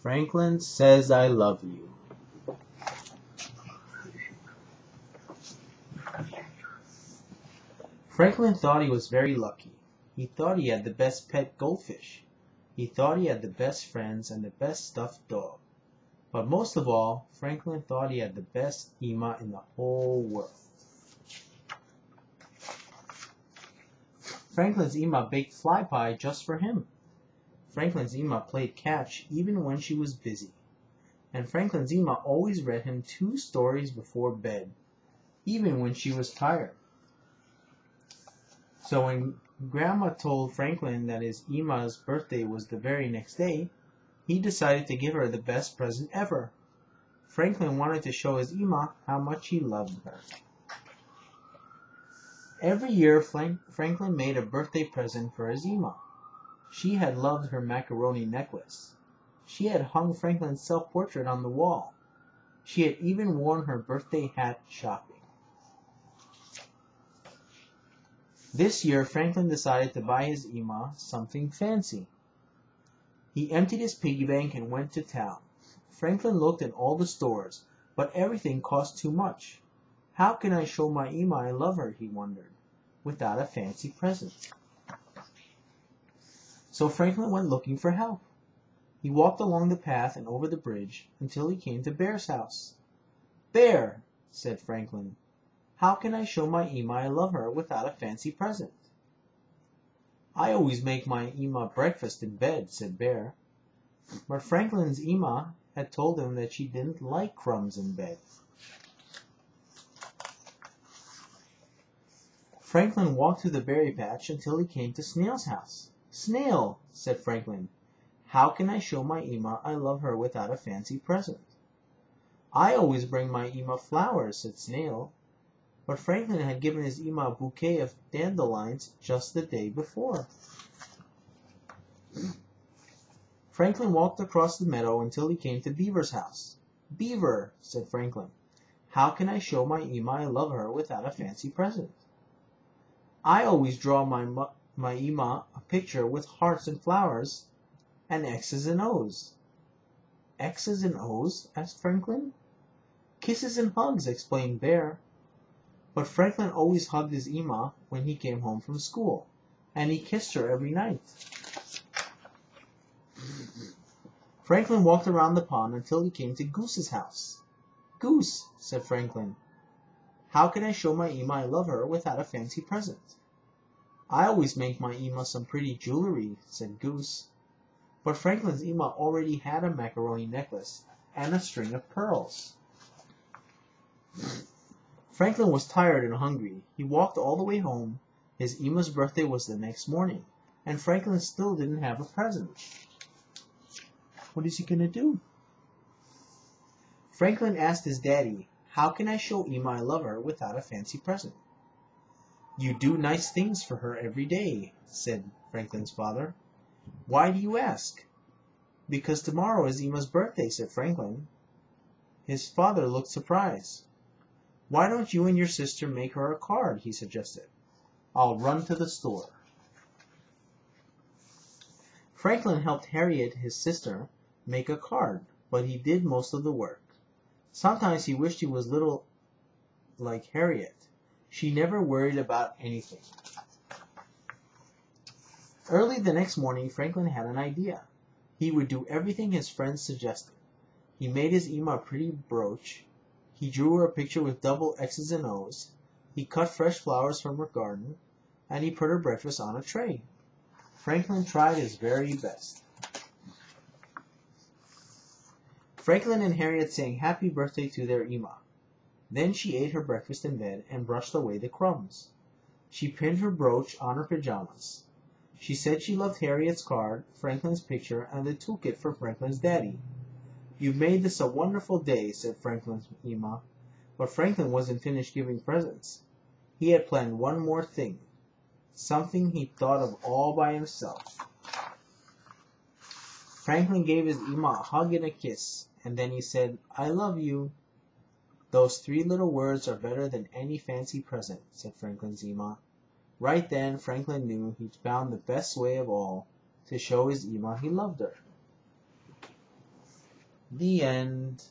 Franklin says I love you. Franklin thought he was very lucky. He thought he had the best pet goldfish. He thought he had the best friends and the best stuffed dog. But most of all, Franklin thought he had the best Ema in the whole world. Franklin's Ema baked fly pie just for him. Franklin's Ema played catch even when she was busy. And Franklin's Ema always read him 2 stories before bed, even when she was tired. So when Grandma told Franklin that his Ema's birthday was the very next day, he decided to give her the best present ever. Franklin wanted to show his Ema how much he loved her. Every year, Franklin made a birthday present for his Ema. She had loved her macaroni necklace. She had hung Franklin's self-portrait on the wall. She had even worn her birthday hat shopping. This year, Franklin decided to buy his Ema something fancy. He emptied his piggy bank and went to town. Franklin looked at all the stores, but everything cost too much. How can I show my Ema I love her, he wondered, without a fancy present? So Franklin went looking for help. He walked along the path and over the bridge until he came to Bear's house. "Bear," said Franklin, "how can I show my Ema I love her without a fancy present?" "I always make my Ema breakfast in bed," said Bear. But Franklin's Ema had told him that she didn't like crumbs in bed. Franklin walked through the berry patch until he came to Snail's house. "Snail," said Franklin, "how can I show my Ema I love her without a fancy present?" "I always bring my Ema flowers," said Snail. But Franklin had given his Ema a bouquet of dandelions just the day before. Franklin walked across the meadow until he came to Beaver's house. "Beaver," said Franklin, "how can I show my Ema I love her without a fancy present?" "I always draw my Ema a picture with hearts and flowers and X's and O's." "X's and O's?" asked Franklin. "Kisses and hugs," explained Bear. But Franklin always hugged his Ema when he came home from school, and he kissed her every night. Franklin walked around the pond until he came to Goose's house. "Goose," said Franklin, "how can I show my Ema I love her without a fancy present?" "I always make my Ema some pretty jewelry," said Goose. But Franklin's Ema already had a macaroni necklace and a string of pearls. Franklin was tired and hungry. He walked all the way home. His Ema's birthday was the next morning, and Franklin still didn't have a present. What is he going to do? Franklin asked his daddy, "How can I show Ema I love her without a fancy present?" "You do nice things for her every day," said Franklin's father. "Why do you ask?" "Because tomorrow is Ema's birthday," said Franklin. His father looked surprised. "Why don't you and your sister make her a card?" he suggested. "I'll run to the store." Franklin helped Harriet, his sister, make a card, but he did most of the work. Sometimes he wished he was little like Harriet. She never worried about anything. Early the next morning, Franklin had an idea. He would do everything his friends suggested. He made his Ema a pretty brooch. He drew her a picture with double X's and O's. He cut fresh flowers from her garden, and he put her breakfast on a tray. Franklin tried his very best. Franklin and Harriet sang happy birthday to their Ema. Then she ate her breakfast in bed and brushed away the crumbs. She pinned her brooch on her pajamas. She said she loved Harriet's card, Franklin's picture, and the toolkit for Franklin's daddy. "You've made this a wonderful day," said Franklin's Ema. But Franklin wasn't finished giving presents. He had planned one more thing, something he thought of all by himself. Franklin gave his Ema a hug and a kiss, and then he said, "I love you." "Those 3 little words are better than any fancy present," said Franklin's Ema. Right then, Franklin knew he'd found the best way of all to show his Ema he loved her. The end.